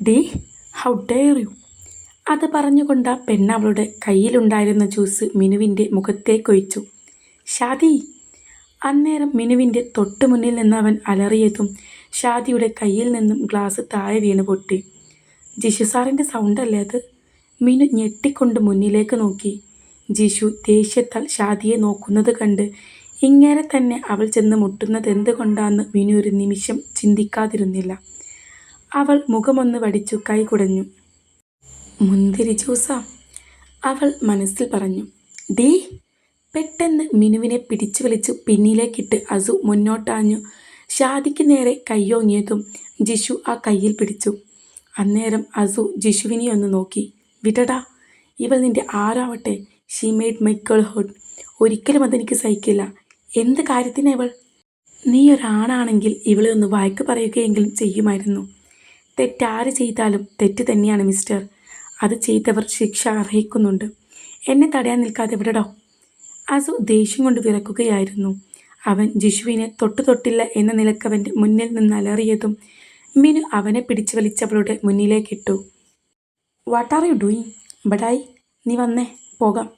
Day, how dare you. അത് പറഞ്ഞുകൊണ്ട് ആ പെണ്ണ് അവളുടെ കയ്യിലുണ്ടായിരുന്ന ജ്യൂസ് മിനുവിൻ്റെ മുഖത്തേക്കൊഴിച്ചു. ഷാദി. അന്നേരം മിനുവിൻ്റെ തൊട്ടു മുന്നിൽ നിന്ന് അവൻ അലറിയതും ഷാദിയുടെ കയ്യിൽ നിന്നും ഗ്ലാസ് താഴെ വീണ് പൊട്ടി. ജിഷു സാറിൻ്റെ സൗണ്ടല്ലേ അത്? മിനു ഞെട്ടിക്കൊണ്ട് മുന്നിലേക്ക് നോക്കി. ജിഷു ദേഷ്യത്താൽ ഷാദിയെ നോക്കുന്നത് കണ്ട് ഇങ്ങനെ തന്നെ അവൾ ചെന്ന് മുട്ടുന്നത് എന്തുകൊണ്ടാന്ന് മിനു ഒരു നിമിഷം ചിന്തിക്കാതിരുന്നില്ല. അവൾ മുഖമൊന്ന് വടിച്ചു കൈ കുടഞ്ഞു. മുന്തിരി ജ്യൂസാ, അവൾ മനസ്സിൽ പറഞ്ഞു. ഡീ. പെട്ടെന്ന് മിനുവിനെ പിടിച്ചു വലിച്ചു പിന്നിലേക്കിട്ട് അസു മുന്നോട്ടാഞ്ഞു. ഷാദിക്ക് നേരെ കയ്യോങ്ങിയതും ജിഷു ആ കയ്യിൽ പിടിച്ചു. അന്നേരം അസു ജിഷുവിനെ ഒന്ന് നോക്കി. വിടടാ, ഇവൾ നിന്റെ ആരാവട്ടെ. She made my girlhood. ഒരിക്കലും അതെനിക്ക് സഹിക്കില്ല. എന്ത് കാര്യത്തിനാ ഇവൾ? നീ ഒരാണാണെങ്കിൽ ഇവളെ ഒന്ന് വായ്ക്ക് പറയുകയെങ്കിലും ചെയ്യുമായിരുന്നു. തെറ്റാര് ചെയ്താലും തെറ്റ് തന്നെയാണ് മിസ്റ്റർ. അത് ചെയ്തവർ ശിക്ഷ അർഹിക്കുന്നുണ്ട്. എന്നെ തടയാൻ നിൽക്കാതെ വിടടോ. അസു ദേഷ്യം കൊണ്ട് വിറക്കുകയായിരുന്നു. അവൻ ജിഷുവിനെ തൊട്ടില്ല എന്ന നിലക്കവൻ്റെ മുന്നിൽ നിന്ന് അലറിയതും മിനു അവനെ പിടിച്ചു വലിച്ചവളുടെ മുന്നിലേക്കിട്ടു. What are you doing? ബടായി, നീ വന്നേ, പോകാം.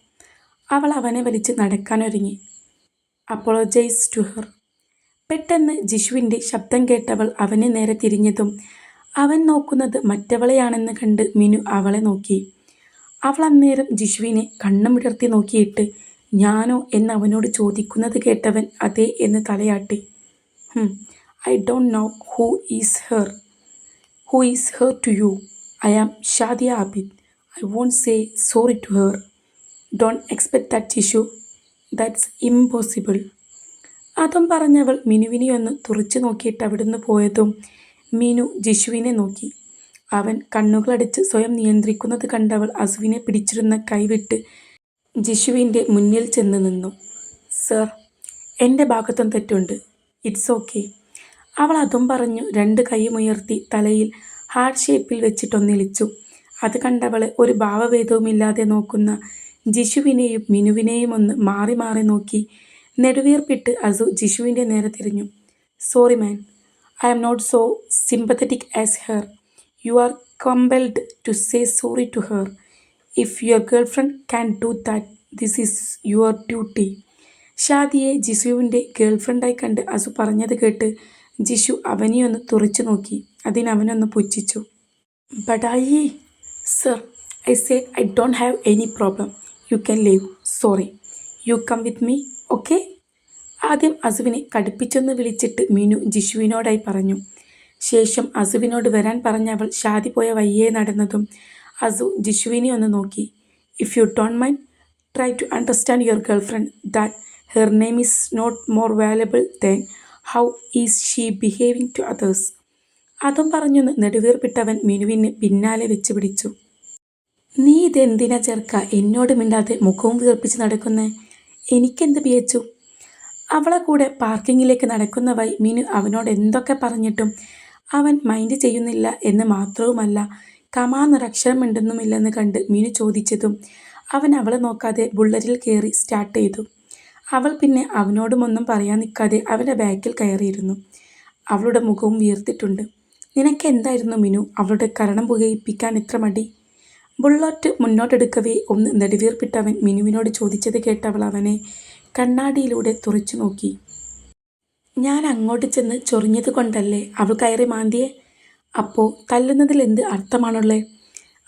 അവൾ അവനെ വലിച്ച് നടക്കാനൊരുങ്ങി. Apologise to her. പെട്ടെന്ന് ജിഷുവിൻ്റെ ശബ്ദം കേട്ടവൾ അവനെ നേരെ തിരിഞ്ഞതും അവൻ നോക്കുന്നത് മറ്റവളെയാണെന്ന് കണ്ട് മിനു അവളെ നോക്കി. അവൾ അന്നേരം ജിഷുവിനെ കണ്ണും വിടർത്തി നോക്കിയിട്ട് ഞാനോ എന്ന് അവനോട് ചോദിക്കുന്നത് കേട്ടവൻ അതെ എന്ന് തലയാട്ടി. I don't know who is her to you. I am Shadiya Abid. I won't say sorry to her. Don't expect that Jishu. That's impossible. അതും പറഞ്ഞവൾ മിനുവിനെ ഒന്ന് തുറച്ചു നോക്കിയിട്ട് അവിടുന്ന് പോയതും മിനു ജിഷുവിനെ നോക്കി. അവൻ കണ്ണുകളടിച്ച് സ്വയം നിയന്ത്രിക്കുന്നത് കണ്ടവൾ അസുവിനെ പിടിച്ചിരുന്ന കൈവിട്ട് ജിഷുവിൻ്റെ മുന്നിൽ ചെന്ന് നിന്നു. സർ, എൻ്റെ ഭാഗത്തും തെറ്റുണ്ട്. It's okay. അവൾ അതും പറഞ്ഞു രണ്ട് കൈയുമുയർത്തി തലയിൽ ഹാർട്ട് ഷേപ്പിൽ വെച്ചിട്ടൊന്നിളിച്ചു. അത് കണ്ടവളെ ഒരു ഭാവഭേദവുമില്ലാതെ നോക്കുന്ന ജിഷുവിനെയും മിനുവിനെയും ഒന്ന് മാറി മാറി നോക്കി നെടുവീർപ്പിട്ട് അസു ജിഷുവിൻ്റെ നേരെ തിരിഞ്ഞു. Sorry man, I am not so sympathetic as her. You are compelled to say sorry to her. If your girlfriend can't do that, this is your duty. ഷാദിയെ ജിഷുവിൻ്റെ ഗേൾഫ്രണ്ടായി കണ്ട് അസു പറഞ്ഞത് കേട്ട് ജിഷു അവനെയൊന്ന് തുറച്ചു നോക്കി. അതിനവനൊന്ന് പുച്ഛിച്ചു. ബടായി. Sir, I said I don't have any problem. You can leave. Sorry. You come with me, okay? ആദ്യം അസുവിനെ കടുപ്പിച്ചൊന്ന് വിളിച്ചിട്ട് മിനു ജിഷുവിനോടായി പറഞ്ഞു. ശേഷം അസുവിനോട് വരാൻ പറഞ്ഞവൾ ഷാദി പോയ വയ്യേ നടന്നതും അസു ജിഷുവിനെ ഒന്ന് നോക്കി. If you don't mind, try to understand your girlfriend that her name is not more valuable than how is she behaving to others. അതും പറഞ്ഞൊന്ന് നെടുവീർപ്പിട്ടവൻ മിനുവിന് പിന്നാലെ വെച്ച് പിടിച്ചു. നീ ഇതെന്തിനാ ചെറുക്ക എന്നോട് മിണ്ടാതെ മുഖവും വീർപ്പിച്ച് നടക്കുന്നേ? എനിക്കെന്ത് പിയച്ചു? അവളെ കൂടെ പാർക്കിങ്ങിലേക്ക് നടക്കുന്ന വഴി മിനു അവനോട് എന്തൊക്കെ പറഞ്ഞിട്ടും അവൻ മൈൻഡ് ചെയ്യുന്നില്ല എന്ന് മാത്രവുമല്ല കമാന്നൊരക്ഷരം മിണ്ടുന്നുമില്ലെന്ന് കണ്ട് മിനു ചോദിച്ചതും അവൻ അവളെ നോക്കാതെ ബുള്ളറ്റിൽ കയറി സ്റ്റാർട്ട് ചെയ്തു. അവൾ പിന്നെ അവനോടുമൊന്നും പറയാൻ നിൽക്കാതെ അവൻ്റെ ബാക്കിൽ കയറിയിരുന്നു. അവളുടെ മുഖവും വീർത്തിട്ടുണ്ട്. നിനക്ക് എന്തായിരുന്നു മിനു അവളുടെ കരണം പുകയിപ്പിക്കാൻ ഇത്ര മടി? ബുള്ളറ്റ് മുന്നോട്ടെടുക്കവേ ഒന്ന് നെടുവീർപ്പിട്ടവൻ മിനുവിനോട് ചോദിച്ചത് കേട്ടവൾ അവനെ കണ്ണാടിയിലൂടെ തുറച്ചു നോക്കി. ഞാൻ അങ്ങോട്ട് ചെന്ന് ചൊറിഞ്ഞത് കൊണ്ടല്ലേ അവൾ കയറി മാന്തിയെ? അപ്പോൾ തല്ലുന്നതിൽ എന്ത് അർത്ഥമാണുള്ളേ?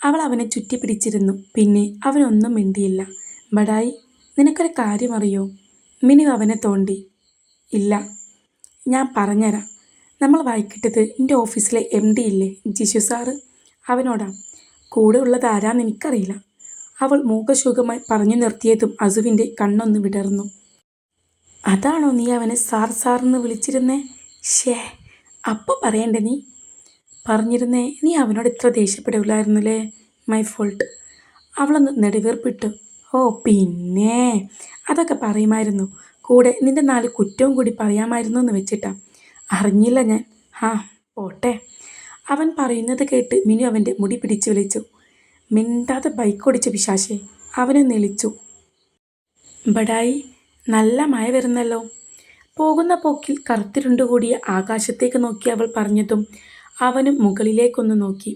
അവൾ അവനെ ചുറ്റി പിടിച്ചിരുന്നു. പിന്നെ അവനൊന്നും മിണ്ടിയില്ല. ബടായി, നിനക്കൊരു കാര്യം അറിയോ? മിനു അവനെ തോണ്ടി. ഇല്ല, ഞാൻ പറഞ്ഞുതരാം. നമ്മൾ വായിക്കിട്ടത് എൻ്റെ ഓഫീസിലെ MD ഇല്ലേ, ജിഷു സാറ്, അവനോടാ. കൂടെ ഉള്ളത് ആരാന്ന് എനിക്കറിയില്ല. അവൾ മൂകശൂകമായി പറഞ്ഞു നിർത്തിയതും അസുവിൻ്റെ കണ്ണൊന്ന് വിടർന്നു. അതാണോ നീ അവനെ സാർന്ന് വിളിച്ചിരുന്നേ? ഷേ, അപ്പോൾ പറയണ്ടേ നീ? പറഞ്ഞിരുന്നേ നീ അവനോട് ഇത്ര ദേഷ്യപ്പെടില്ലായിരുന്നില്ലേ? My fault. അവളൊന്ന് നെടുവീർപ്പിട്ടു. ഓ പിന്നെ അതൊക്കെ പറയുമായിരുന്നു. കൂടെ നിൻ്റെ 4 കുറ്റവും കൂടി പറയാമായിരുന്നു എന്ന് വെച്ചിട്ടാ. അറിഞ്ഞില്ല ഞാൻ. പോട്ടെ. അവൻ പറയുന്നത് കേട്ട് മിനു അവൻ്റെ മുടി പിടിച്ചു വലിച്ചു. മിണ്ടാതെ ബൈക്കോടിച്ച പിശാശേ, അവനെ നെളിച്ചു. ബടായി, നല്ല മഴ വരുന്നല്ലോ. പോകുന്ന പോക്കിൽ കറുത്തിരുണ്ടുകൂടിയ ആകാശത്തേക്ക് നോക്കി അവൾ പറഞ്ഞതും അവനും മുകളിലേക്കൊന്ന് നോക്കി.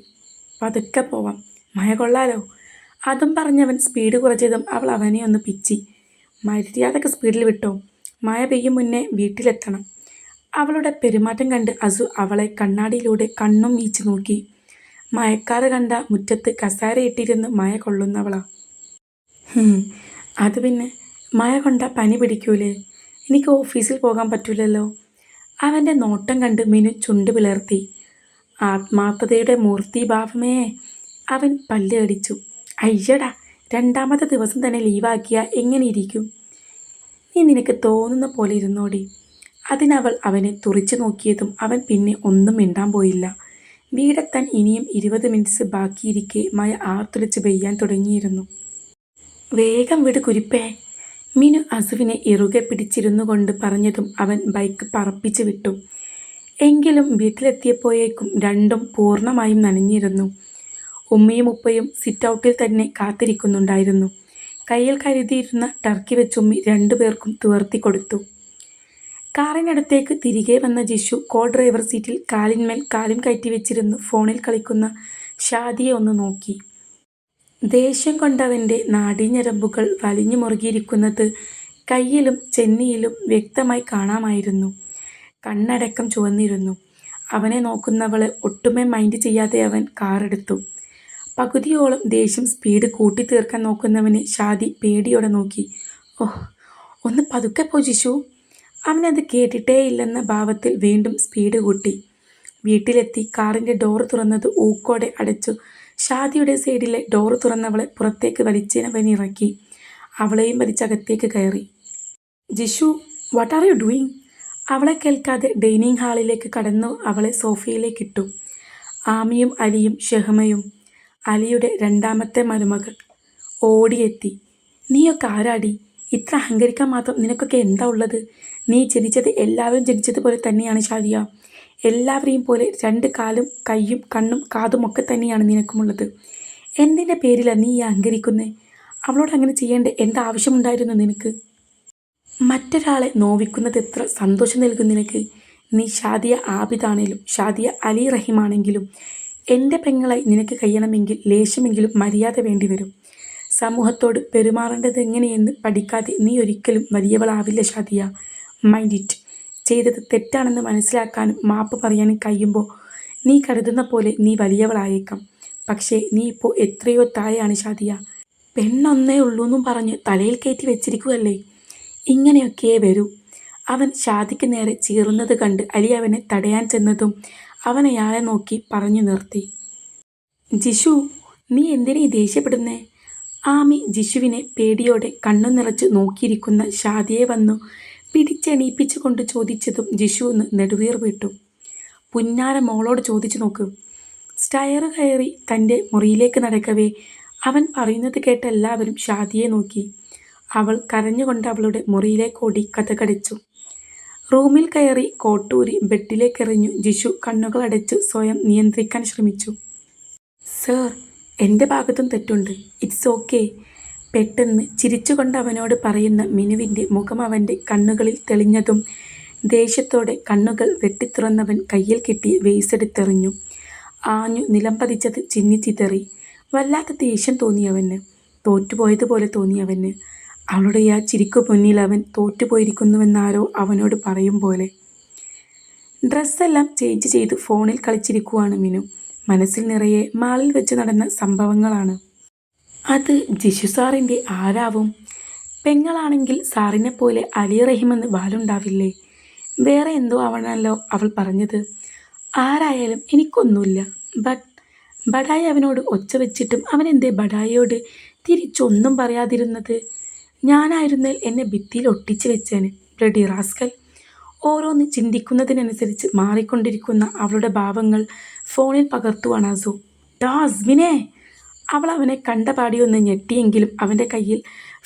പതുക്കെ പോവാം, മഴ കൊള്ളാലോ. അതും പറഞ്ഞവൻ സ്പീഡ് കുറച്ചതും അവൾ അവനെ ഒന്ന് പിച്ചി. മര്യാദക്ക് സ്പീഡിൽ വിട്ടോ, മഴ പെയ്യും മുന്നേ വീട്ടിലെത്തണം. അവളുടെ പെരുമാറ്റം കണ്ട് അസു അവളെ കണ്ണാടിയിലൂടെ കണ്ണും വീച്ചു നോക്കി. മഴക്കാറ് കണ്ട മുറ്റത്ത് കസേരയിട്ടിരുന്ന് മഴ കൊള്ളുന്നവളാ. അത് പിന്നെ മഴ കൊണ്ട പനി പിടിക്കൂലേ? എനിക്ക് ഓഫീസിൽ പോകാൻ പറ്റൂലല്ലോ. അവൻ്റെ നോട്ടം കണ്ട് മിനു ചുണ്ട് പിളർത്തി. ആത്മാർത്ഥതയുടെ മൂർത്തിഭാവമേ. അവൻ പല്ല് കടിച്ചു. അയ്യടാ, രണ്ടാമത്തെ ദിവസം തന്നെ ലീവാക്കിയാൽ എങ്ങനെ ഇരിക്കും? നീ നിനക്ക് തോന്നുന്ന പോലെ ഇരുന്നോടി. അതിനവൾ അവനെ തുറിച്ചു നോക്കിയതും അവൻ പിന്നെ ഒന്നും മിണ്ടാൻ പോയില്ല. വീടെത്താൻ ഇനിയും 20 മിനിറ്റ്സ് ബാക്കിയിരിക്കെ മഴ ആർത്തുലച്ച് പെയ്യാൻ തുടങ്ങിയിരുന്നു. വേഗം വിട് കുരിപ്പേ, മിനു അസുവിനെ ഇറുകെ പിടിച്ചിരുന്നു കൊണ്ട് പറഞ്ഞതും അവൻ ബൈക്ക് പറപ്പിച്ച് വിട്ടു. എങ്കിലും വീട്ടിലെത്തിയപ്പോഴേക്കും രണ്ടും പൂർണ്ണമായും നനഞ്ഞിരുന്നു. ഉമ്മയും ഉപ്പയും സിറ്റ് ഔട്ടിൽ തന്നെ കാത്തിരിക്കുന്നുണ്ടായിരുന്നു. കയ്യിൽ കരുതിയിരുന്ന ടർക്കി വെച്ചുമ്മി രണ്ടുപേർക്കും തുവർത്തി കൊടുത്തു. കാറിനടുത്തേക്ക് തിരികെ വന്ന ജിഷു കോ ഡ്രൈവർ സീറ്റിൽ കാലിന്മേൽ കാലും കയറ്റി വെച്ചിരുന്നു ഫോണിൽ കളിക്കുന്ന ഷാദിയെ ഒന്ന് നോക്കി. ദേഷ്യം കൊണ്ടവൻ്റെ നാഡീഞരമ്പുകൾ വലിഞ്ഞു മുറുകിയിരിക്കുന്നത് കയ്യിലും ചെന്നിയിലും വ്യക്തമായി കാണാമായിരുന്നു. കണ്ണടക്കം ചുവന്നിരുന്നു. അവനെ നോക്കുന്നവളെ ഒട്ടുമേ മൈൻഡ് ചെയ്യാതെ അവൻ കാറെടുത്തു. പകുതിയോളം ദേഷ്യം സ്പീഡ് കൂട്ടി തീർക്കാൻ നോക്കുന്നവനെ ഷാദി പേടിയോടെ നോക്കി. ഓഹ്, ഒന്ന് പതുക്കെ പോ ജിഷു. അവനത് കേട്ടിട്ടേയില്ലെന്ന ഭാവത്തിൽ വീണ്ടും സ്പീഡ് കൂട്ടി. വീട്ടിലെത്തി കാറിൻ്റെ ഡോർ തുറന്നത് ഊക്കോടെ അടച്ചു. ഷാദിയുടെ സൈഡിലെ ഡോർ തുറന്നവളെ പുറത്തേക്ക് വലിച്ചവനിറക്കി. അവളെയും വലിച്ചകത്തേക്ക് കയറി. Jishu, what are you doing? അവളെ കേൾക്കാതെ ഡൈനിങ് ഹാളിലേക്ക് കടന്നു അവളെ സോഫയിലേക്കിട്ടു. ആമിയും അലിയും ഷെഹമയും, അലിയുടെ രണ്ടാമത്തെ മരുമകൾ, ഓടിയെത്തി. നീയൊക്കെ ആരാടി? ഇത്ര അഹങ്കരിക്കാൻ മാത്രം നിനക്കൊക്കെ എന്താ ഉള്ളത്? നീ ജനിച്ചത് എല്ലാവരും ജനിച്ചതുപോലെ തന്നെയാണ് ഷാദിയ. എല്ലാവരെയും പോലെ 2 കാലും കൈയും കണ്ണും കാതും ഒക്കെ തന്നെയാണ് നിനക്കുമുള്ളത്. എന്തിൻ്റെ പേരിലാണ് നീ ഈ അഹങ്കരിക്കുന്നത്? അവളോട് അങ്ങനെ ചെയ്യേണ്ട എന്താവശ്യമുണ്ടായിരുന്നു നിനക്ക്? മറ്റൊരാളെ നോവിക്കുന്നത് എത്ര സന്തോഷം നൽകും നിനക്ക്? നീ ഷാദിയ ആബിദാണേലും ഷാദിയ അലി റഹീമാണെങ്കിലും എൻ്റെ പെങ്ങളായി നിനക്ക് കഴിയണമെങ്കിൽ ലേശമെങ്കിലും മര്യാദ വേണ്ടി വരും. സമൂഹത്തോട് പെരുമാറേണ്ടത് എങ്ങനെയെന്ന് പഠിക്കാതെ നീ ഒരിക്കലും വലിയവളാവില്ല ഷാദിയ. Mind it. ചെയ്തത് തെറ്റാണെന്ന് മനസ്സിലാക്കാനും മാപ്പ് പറയാനും കഴിയുമ്പോൾ നീ കരുതുന്ന പോലെ നീ വലിയവളായേക്കാം. പക്ഷേ നീ ഇപ്പോൾ എത്രയോ താഴെയാണ് ഷാദിയ. പെണ്ണൊന്നേ ഉള്ളൂന്നും പറഞ്ഞ് തലയിൽ കയറ്റി വെച്ചിരിക്കുകയല്ലേ. ഇങ്ങനെയൊക്കെയേ വരൂ. അവൻ ഷാദിക്ക് നേരെ ചീറുന്നത് കണ്ട് അലി അവനെ തടയാൻ ചെന്നതും അവൻ അയാളെ നോക്കി പറഞ്ഞു നിർത്തി. ജിഷു, നീ എന്തിനാ ഈ ദേഷ്യപ്പെടുന്നേ? ആമി ജിഷുവിനെ പേടിയോടെ കണ്ണു നിറച്ച് നോക്കിയിരിക്കുന്ന ഷാദിയെ വന്നു പിടിച്ചെണീപ്പിച്ചു കൊണ്ട് ചോദിച്ചതും ജിഷു ഒന്ന് നെടുവീർ വിട്ടു. പുന്നാര മോളോട് ചോദിച്ചു നോക്ക്. സ്റ്റയർ കയറി തൻ്റെ മുറിയിലേക്ക് നടക്കവേ അവൻ പറയുന്നത് കേട്ട എല്ലാവരും ഷാദിയെ നോക്കി. അവൾ കരഞ്ഞുകൊണ്ട് അവളുടെ മുറിയിലേക്കോടി കതകടിച്ചു. റൂമിൽ കയറി കോട്ടൂരി ബെഡിലേക്കെറിഞ്ഞു ജിഷു കണ്ണുകളടച്ച് സ്വയം നിയന്ത്രിക്കാൻ ശ്രമിച്ചു. സർ, എൻ്റെ ഭാഗത്തും തെറ്റുണ്ട്. It's okay. പെട്ടെന്ന് ചിരിച്ചുകൊണ്ട് അവനോട് പറയുന്ന മിനുവിൻ്റെ മുഖം അവൻ്റെ കണ്ണുകളിൽ തെളിഞ്ഞതും ദേഷ്യത്തോടെ കണ്ണുകൾ വെട്ടിത്തുറന്നവൻ കയ്യിൽ കിട്ടി വെയ്സെടുത്തെറിഞ്ഞു. ആഞ്ഞു നിലം പതിച്ചത് ചിന്നിച്ചിതറി. വല്ലാത്ത ദേഷ്യം തോന്നിയവന്, തോറ്റുപോയതുപോലെ തോന്നിയവന്. അവളുടെ ആ ചിരിക്കു മുന്നിൽ അവൻ തോറ്റുപോയിരിക്കുന്നുവെന്നാരോ അവനോട് പറയും പോലെ. ഡ്രസ്സെല്ലാം ചേഞ്ച് ചെയ്ത് ഫോണിൽ കളിച്ചിരിക്കുവാണ് മിനു. മനസ്സിൽ നിറയെ മാളിൽ വെച്ച് നടന്ന സംഭവങ്ങളാണ്. അത് ജിഷു സാറിൻ്റെ ആരാവും? പെങ്ങളാണെങ്കിൽ സാറിനെ പോലെ അലി റഹീമെന്ന് വാലുണ്ടാവില്ലേ? വേറെ എന്തോ ആവണമല്ലോ അവൾ പറഞ്ഞത്. ആരായാലും എനിക്കൊന്നുമില്ല. ബഡായി അവനോട് ഒച്ച വെച്ചിട്ടും അവനെന്തേ ബഡായിയോട് തിരിച്ചൊന്നും പറയാതിരുന്നത്? ഞാനായിരുന്നാൽ എന്നെ ഭിത്തിയിൽ ഒട്ടിച്ച് വെച്ചേനെ. Bloody rascal. ഓരോന്ന് ചിന്തിക്കുന്നതിനനുസരിച്ച് മാറിക്കൊണ്ടിരിക്കുന്ന അവളുടെ ഭാവങ്ങൾ ഫോണിൽ പകർത്തുവാണ് അസു. ടാസ്മിനെ! അവൾ അവനെ കണ്ടപാടിയൊന്ന് ഞെട്ടിയെങ്കിലും അവൻ്റെ കയ്യിൽ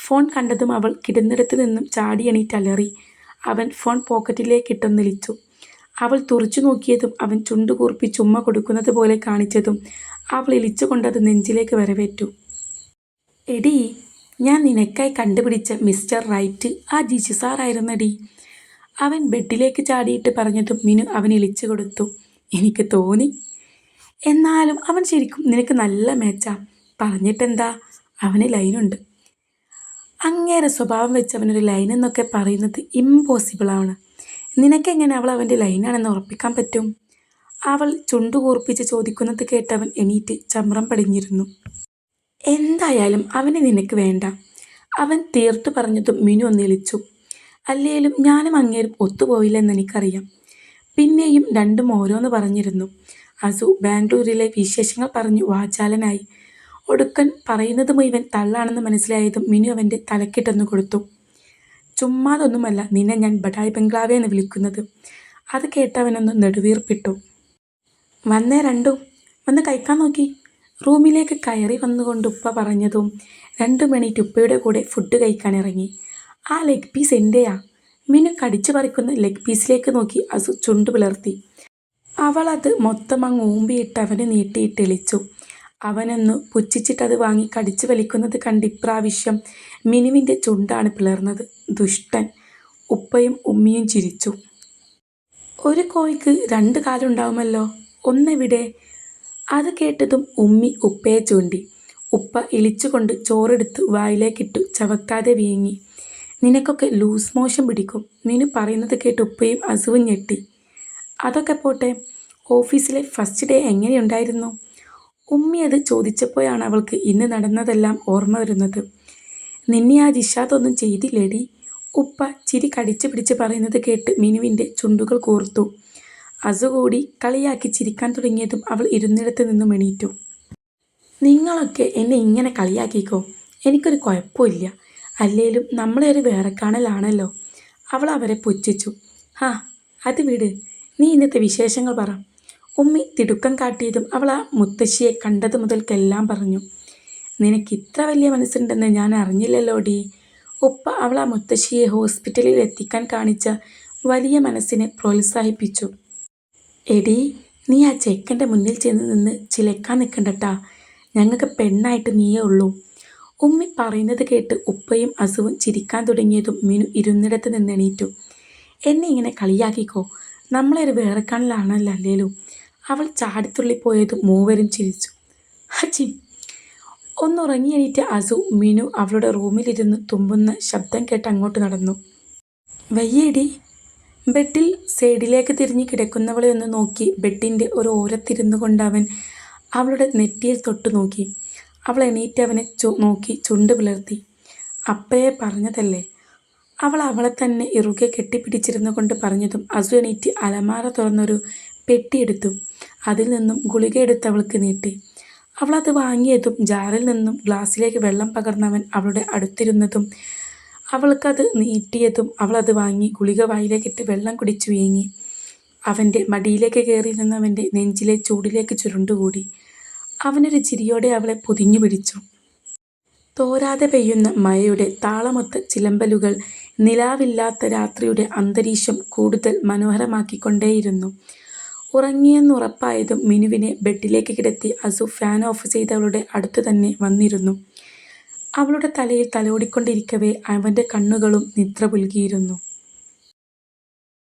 ഫോൺ കണ്ടതും അവൾ കിടന്നിടത്ത് നിന്നും ചാടിയെണീറ്റ് അലറി. അവൻ ഫോൺ പോക്കറ്റിലേക്കിട്ടൊന്നിളിച്ചു. അവൾ തുറച്ചു നോക്കിയതും അവൻ ചുണ്ടുകൂർപ്പി ചുമ്മ കൊടുക്കുന്നത് പോലെ കാണിച്ചതും അവൾ ഇളിച്ചുകൊണ്ടത് നെഞ്ചിലേക്ക് വരവേറ്റു. എടീ, ഞാൻ നിനക്കായി കണ്ടുപിടിച്ച മിസ്റ്റർ റൈറ്റ് ആ ജിഷു സാറായിരുന്നടി. അവൻ ബെഡിലേക്ക് ചാടിയിട്ട് പറഞ്ഞതും മിനു അവൻ ഇളിച്ചു കൊടുത്തു. എനിക്ക് തോന്നി. എന്നാലും അവൻ ശരിക്കും നിനക്ക് നല്ല മാച്ചാ. പറഞ്ഞിട്ടെന്താ, അവന് ലൈനുണ്ട്. അങ്ങേരെ സ്വഭാവം വെച്ച് അവനൊരു ലൈൻ എന്നൊക്കെ പറയുന്നത് ഇമ്പോസിബിളാണ്. നിനക്കെങ്ങനെ അവൾ അവൻ്റെ ലൈനാണെന്ന് ഉറപ്പിക്കാൻ പറ്റും? അവൾ ചുണ്ടുകൂർപ്പിച്ച് ചോദിക്കുന്നത് കേട്ടവൻ എണീറ്റ് ചമ്രം പടിഞ്ഞിരുന്നു. എന്തായാലും അവനെ നിനക്ക് വേണ്ട. അവൻ തീർത്തു പറഞ്ഞതും മിനു ഒന്നിളിച്ചു. അല്ലേലും ഞാനും അങ്ങേരും ഒത്തുപോയില്ലെന്ന് എനിക്കറിയാം. പിന്നെയും രണ്ടും ഓരോന്ന് പറഞ്ഞിരുന്നു. അസു ബാംഗ്ലൂരിലെ വിശേഷങ്ങൾ പറഞ്ഞു വാചാലനായി. ഒടുക്കൻ പറയുന്നത് മുഴുവൻ തള്ളാണെന്ന് മനസ്സിലായതും മിനു അവൻ്റെ തലക്കിട്ടെന്ന് കൊടുത്തു. ചുമ്മാതൊന്നുമല്ല നിന്നെ ഞാൻ ബഡായ് ബംഗ്ലാവേ എന്ന് വിളിക്കുന്നത്. അത് കേട്ടവനൊന്ന് നെടുവീർപ്പിട്ടു. വന്നേ രണ്ടും, വന്ന് കഴിക്കാൻ നോക്കി. റൂമിലേക്ക് കയറി വന്നുകൊണ്ട് ഉപ്പ പറഞ്ഞതും 2 മണിക്ക് ഉപ്പയുടെ കൂടെ ഫുഡ് കഴിക്കാൻ ഇറങ്ങി. ആ ലെഗ് പീസ് എൻ്റെയാ. മിനു കടിച്ചു പറിക്കുന്ന ലെഗ് പീസിലേക്ക് നോക്കി അസു ചുണ്ടു പിളർത്തി. അവളത് മൊത്തം അങ്ങ് ഊമ്പിയിട്ട് അവന് നീട്ടിയിട്ടെളിച്ചു. അവനൊന്ന് പുച്ഛിച്ചിട്ടത് വാങ്ങി കടിച്ചു വലിക്കുന്നത് കണ്ട് ഇപ്രാവശ്യം മിനുവിൻ്റെ ചുണ്ടാണ് പിളർന്നത്. ദുഷ്ടൻ. ഉപ്പയും ഉമ്മിയും ചിരിച്ചു. ഒരു കോഴിക്ക് 2 കാലുണ്ടാവുമല്ലോ, ഒന്നെവിടെ? അത് കേട്ടതും ഉമ്മി ഉപ്പയെ ചൂണ്ടി. ഉപ്പ ഇളിച്ചുകൊണ്ട് ചോറെടുത്ത് വായിലേക്കിട്ടു ചവക്കാതെ വീങ്ങി. നിനക്കൊക്കെ ലൂസ് മോഷൻ പിടിക്കും. മിനു പറയുന്നത് കേട്ട് ഉപ്പയും അസുവും ഞെട്ടി. അതൊക്കെ പോട്ടെ, ഓഫീസിലെ ഫസ്റ്റ് ഡേ എങ്ങനെയുണ്ടായിരുന്നു? ഉമ്മി അത് ചോദിച്ചപ്പോഴാണ് അവൾക്ക് ഇന്ന് നടന്നതെല്ലാം ഓർമ്മ വരുന്നത്. നിന്നെ ആ ജിഷാദൊന്നും ചെയ്തില്ലേടി? ഉപ്പ ചിരി കടിച്ചു പിടിച്ച് പറയുന്നത് കേട്ട് മിനുവിൻ്റെ ചുണ്ടുകൾ കൂർത്തു. അസു കൂടി കളിയാക്കി ചിരിക്കാൻ തുടങ്ങിയതും അവൾ ഇരുന്നിടത്ത് നിന്നും എണീറ്റു. നിങ്ങളൊക്കെ എന്നെ ഇങ്ങനെ കളിയാക്കിക്കോ, എനിക്കൊരു കുഴപ്പമില്ല. അല്ലേലും നമ്മളെ ഒരു വേറെ കാണലാണല്ലോ. അവൾ അവരെ പുച്ഛിച്ചു. ഹാ, അത് വിട്, നീ ഇന്നത്തെ വിശേഷങ്ങൾ പറ. ഉമ്മി തിടുക്കം കാട്ടിയതും അവൾ ആ മുത്തശ്ശിയെ കണ്ടത് മുതൽക്കെല്ലാം പറഞ്ഞു. നിനക്ക് ഇത്ര വലിയ മനസ്സുണ്ടെന്ന് ഞാൻ അറിഞ്ഞില്ലല്ലോടി. ഉപ്പ അവൾ ആ മുത്തശ്ശിയെ ഹോസ്പിറ്റലിൽ എത്തിക്കാൻ കാണിച്ച വലിയ മനസ്സിനെ പ്രോത്സാഹിപ്പിച്ചു. എടീ, നീ ആ ചെക്കൻ്റെ മുന്നിൽ ചെന്ന് നിന്ന് ചിലക്കാൻ നിൽക്കണ്ടട്ടാ. ഞങ്ങൾക്ക് പെണ്ണായിട്ട് നീയേ ഉള്ളൂ. ഉമ്മി പറയുന്നത് കേട്ട് ഉപ്പയും അസുവും ചിരിക്കാൻ തുടങ്ങിയതും മിനു ഇരുന്നിടത്ത് നിന്ന് എണീറ്റു. എന്നെ ഇങ്ങനെ കളിയാക്കിക്കോ, നമ്മളെ ഒരു വേറെ കാണലാണല്ലോ അല്ലേലും. അവൾ ചാടിത്തുള്ളിപ്പോയതും മൂവരും ചിരിച്ചു. ഹച്ചി. ഒന്നുറങ്ങി എണീറ്റ അസു മിനു അവളുടെ റൂമിലിരുന്ന് തുമ്പുന്ന ശബ്ദം കേട്ട് അങ്ങോട്ട് നടന്നു. വയ്യേടി. ബെഡിൽ സൈഡിലേക്ക് തിരിഞ്ഞ് കിടക്കുന്നവളെ ഒന്ന് നോക്കി ബെഡിൻ്റെ ഒരു ഓരത്തിരുന്നു കൊണ്ട് അവൻ അവളുടെ നെറ്റിയിൽ തൊട്ടു നോക്കി. അവൾ എണീറ്റ് അവനെ നോക്കി ചുണ്ട് പിളർത്തി. അപ്പയെ പറഞ്ഞതല്ലേ? അവൾ അവളെ തന്നെ ഇറുകെ കെട്ടിപ്പിടിച്ചിരുന്നു കൊണ്ട് പറഞ്ഞതും അസു എണീറ്റ് അലമാര തുറന്നൊരു പെട്ടിയെടുത്തു. അതിൽ നിന്നും ഗുളിക എടുത്ത് അവൾക്ക് നീട്ടി. അവളത് വാങ്ങിയതും ജാറിൽ നിന്നും ഗ്ലാസ്സിലേക്ക് വെള്ളം പകർന്നവൻ അവളുടെ അടുത്തിരുന്നതും അവൾക്കത് നീട്ടിയതും അവളത് വാങ്ങി ഗുളിക വായിലേക്കിട്ട് വെള്ളം കുടിച്ചു വീങ്ങി. അവൻ്റെ മടിയിലേക്ക് കയറിയിരുന്നവൻ്റെ നെഞ്ചിലെ ചൂടിലേക്ക് ചുരുണ്ടുകൂടി. അവനൊരു ചിരിയോടെ അവളെ പൊതിഞ്ഞു പിടിച്ചു. തോരാതെ പെയ്യുന്ന മഴയുടെ താളമൊത്ത ചിലമ്പലുകൾ നിലാവില്ലാത്ത രാത്രിയുടെ അന്തരീക്ഷം കൂടുതൽ മനോഹരമാക്കിക്കൊണ്ടേയിരുന്നു. ഉറങ്ങിയെന്നുറപ്പായതും മിനുവിനെ ബെഡിലേക്ക് കിടത്തി അസു ഫാൻ ഓഫ് ചെയ്ത് അവളുടെ അടുത്ത് തന്നെ വന്നിരുന്നു. അവളുടെ തലയിൽ തലോടിക്കൊണ്ടിരിക്കവേ അവൻ്റെ കണ്ണുകളും നിദ്ര പുൽകിയിരുന്നു.